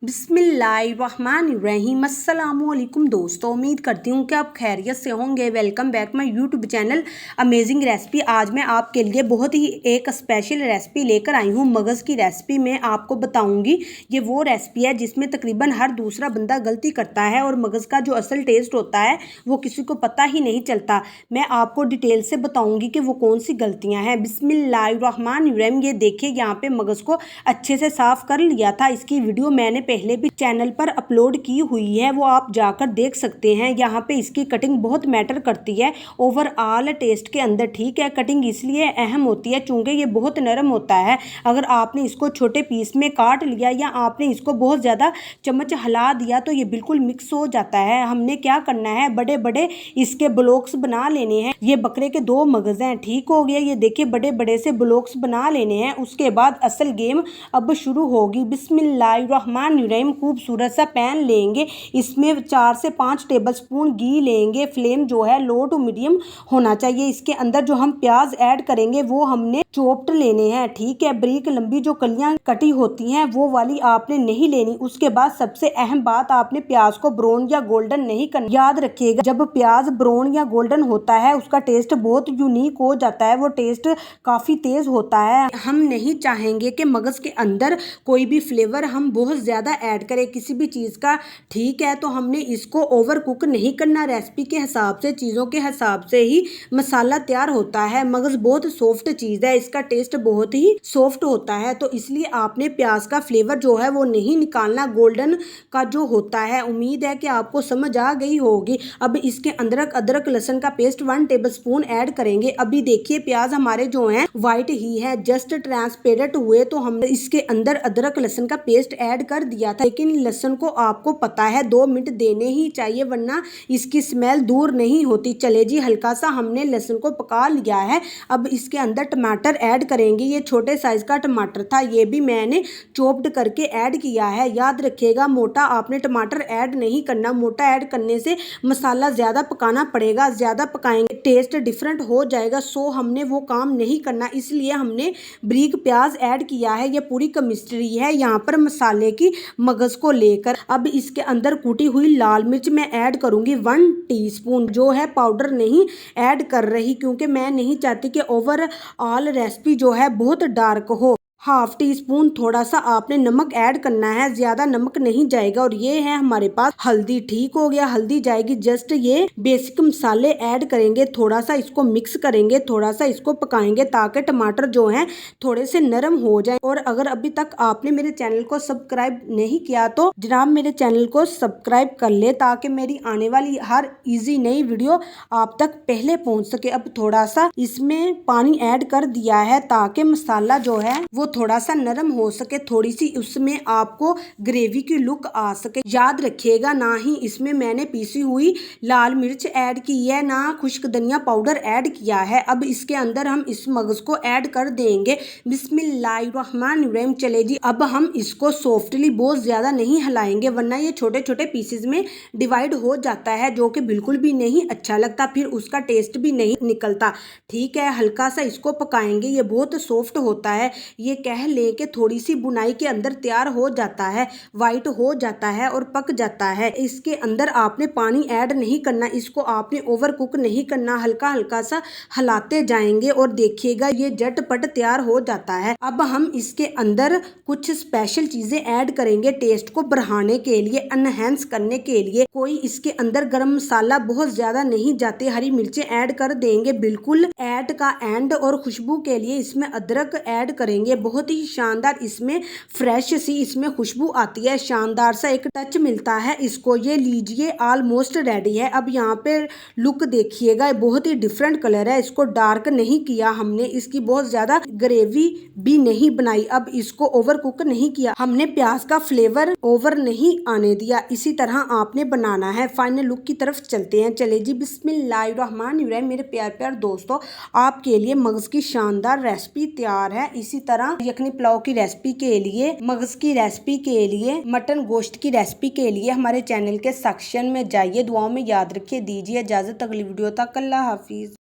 बिस्मिल्लाहिर्रहमानिर्रहीम। अस्सलामुअलैकुम दोस्तों, उम्मीद करती हूँ कि आप खैरियत से होंगे। Welcome back my YouTube channel amazing recipe. आज मैं आपके लिए बहुत ही एक स्पेशल रेसिपी लेकर आई हूँ। मगज़ की रेसिपी मैं आपको बताऊँगी। ये वो रेसिपी है जिसमें तकरीबन हर दूसरा बंदा गलती करता है और मगज़ का जो असल टेस्ट होता है वो किसी को पता ही नहीं चलता। मैं आपको डिटेल से बताऊँगी कि वो कौन सी गलतियाँ हैं। बिस्मिल्लाहिर्रहमानिर्रहीम। ये देखिए, यहाँ पे मगज़ को अच्छे से साफ़ कर लिया था। इसकी वीडियो मैंने पहले भी चैनल पर अपलोड की हुई है, वो आप जाकर देख सकते हैं। यहाँ पे इसकी कटिंग बहुत मैटर करती है ओवरऑल टेस्ट के अंदर। ठीक है, कटिंग इसलिए अहम होती है चूँकि ये बहुत नरम होता है। अगर आपने इसको छोटे पीस में काट लिया या आपने इसको बहुत ज़्यादा चम्मच हिला दिया तो ये बिल्कुल मिक्स हो जाता है। हमने क्या करना है, बड़े बड़े इसके ब्लॉक्स बना लेने हैं। ये बकरे के 2 मगज़ हैं, ठीक हो गया। ये देखिए, बड़े बड़े से ब्लॉक्स बना लेने हैं। उसके बाद असल गेम अब शुरू होगी। बिस्मिल्लाहिर्रहमानिर्रहीम। खूबसूरत सा पैन लेंगे, इसमें 4 से 5 टेबलस्पून घी लेंगे। फ्लेम जो है लो टू मीडियम होना चाहिए। इसके अंदर जो हम प्याज ऐड करेंगे वो हमने चॉप्ड लेने हैं। ठीक है, बारीक लंबी जो कलियां कटी होती हैं वो वाली आपने नहीं लेनी। उसके बाद सबसे अहम बात, आपने प्याज को ब्राउन या गोल्डन नहीं करना। याद रखिएगा, जब प्याज ब्राउन या गोल्डन होता है उसका टेस्ट बहुत यूनिक हो जाता है, वो टेस्ट काफ़ी तेज़ होता है। हम नहीं चाहेंगे कि मगज़ के अंदर कोई भी फ्लेवर हम बहुत ज़्यादा ऐड करें किसी भी चीज़ का। ठीक है, तो हमने इसको ओवर कुक नहीं करना। रेसिपी के हिसाब से, चीज़ों के हिसाब से ही मसाला तैयार होता है। मगज़ बहुत सॉफ्ट चीज़ है, इसका टेस्ट बहुत ही सॉफ्ट होता है, तो इसलिए आपने प्याज का फ्लेवर जो है वो नहीं निकालना, गोल्डन का जो होता है। उम्मीद है कि आपको समझ आ गई होगी। अब इसके अंदर अदरक लहसुन का पेस्ट 1 टेबलस्पून ऐड करेंगे। अभी देखिए, प्याज हमारे जो हैं वाइट ही है, जस्ट ट्रांसपेरेंट हुए तो हमने इसके अंदर अदरक लहसुन का पेस्ट ऐड कर दिया था। लेकिन लहसुन को आपको पता है 2 मिनट देने ही चाहिए वरना इसकी स्मेल दूर नहीं होती। चले जी, हल्का सा हमने लहसुन को पका लिया है। अब इसके अंदर टमाटर ऐड करेंगे। ये छोटे साइज का टमाटर था, ये भी मैंने चॉप्ड करके ऐड किया है। याद रखिएगा, मोटा आपने टमाटर ऐड नहीं करना। मोटा ऐड करने से मसाला ज़्यादा पकाना पड़ेगा, ज़्यादा पकाएंगे टेस्ट डिफरेंट हो जाएगा। सो हमने वो काम नहीं करना, इसलिए हमने बारीक प्याज ऐड किया है। ये पूरी केमिस्ट्री है यहाँ पर मसाले की मगज़ को लेकर। अब इसके अंदर कूटी हुई लाल मिर्च मैं ऐड करूँगी 1 टीस्पून, जो है पाउडर नहीं ऐड कर रही क्योंकि मैं नहीं चाहती कि ओवरऑल रेसिपी जो है बहुत डार्क हो। 1/2 टीस्पून थोड़ा सा आपने नमक ऐड करना है, ज़्यादा नमक नहीं जाएगा। और ये है हमारे पास हल्दी। ठीक हो गया, हल्दी जाएगी। जस्ट ये बेसिक मसाले ऐड करेंगे, थोड़ा सा इसको मिक्स करेंगे, थोड़ा सा इसको पकाएंगे ताकि टमाटर जो हैं थोड़े से नरम हो जाए। और अगर अभी तक आपने मेरे चैनल को सब्सक्राइब नहीं किया तो जनाब मेरे चैनल को सब्सक्राइब कर ले ताकि मेरी आने वाली हर ईजी नई वीडियो आप तक पहले पहुँच सके। अब थोड़ा सा इसमें पानी ऐड कर दिया है ताकि मसाला जो है वो थोड़ा सा नरम हो सके, थोड़ी सी उसमें आपको ग्रेवी की लुक आ सके। याद रखिएगा, ना ही इसमें मैंने पीसी हुई लाल मिर्च ऐड की है, ना खुश्क धनिया पाउडर ऐड किया है। अब इसके अंदर हम इस मगज़ को ऐड कर देंगे। बिस्मिल्लाहिर्रहमानिर्रहीम। चले जी, अब हम इसको सॉफ्टली बहुत ज़्यादा नहीं हिलाएंगे वरना ये छोटे छोटे पीसेज में डिवाइड हो जाता है, जो कि बिल्कुल भी नहीं अच्छा लगता, फिर उसका टेस्ट भी नहीं निकलता। ठीक है, हल्का सा इसको पकाएंगे। ये बहुत सॉफ्ट होता है, ये कह ले कि थोड़ी सी बुनाई के अंदर तैयार हो जाता है, वाइट हो जाता है और पक जाता है। इसके अंदर आपने पानी ऐड नहीं करना, इसको आपने ओवर कुक नहीं करना, हल्का हल्का सा हिलाते जाएंगे और देखिएगा ये झटपट तैयार हो जाता है। अब हम इसके अंदर कुछ स्पेशल चीजें ऐड करेंगे टेस्ट को बढ़ाने के लिए, एनहेंस करने के लिए। कोई इसके अंदर गरम मसाला बहुत ज्यादा नहीं जाते, हरी मिर्चें ऐड कर देंगे बिल्कुल ऐड का एंड। और खुशबू के लिए इसमें अदरक ऐड करेंगे। बहुत ही शानदार इसमें फ्रेश सी इसमें खुशबू आती है, शानदार सा एक टच मिलता है इसको। ये लीजिए, ऑलमोस्ट रेडी है। अब यहाँ पे लुक देखिएगा, बहुत ही डिफरेंट कलर है, इसको डार्क नहीं किया हमने, इसकी बहुत ज़्यादा ग्रेवी भी नहीं बनाई। अब इसको ओवर कुक नहीं किया हमने, प्याज का फ्लेवर ओवर नहीं आने दिया। इसी तरह आपने बनाना है। फाइनल लुक की तरफ चलते हैं। चले जी, बिस्मिल्लाहिर्रहमानिर्रहीम। मेरे प्यार प्यार दोस्तों, आपके लिए मगज़ की शानदार रेसिपी तैयार है। इसी तरह यखनी पुलाव की रेसिपी के लिए, मगज़ की रेसिपी के लिए, मटन गोश्त की रेसिपी के लिए हमारे चैनल के सेक्शन में जाइए। दुआओं में याद रखिए। दीजिए इजाज़त, अगली वीडियो तक। अल्लाह हाफिज़।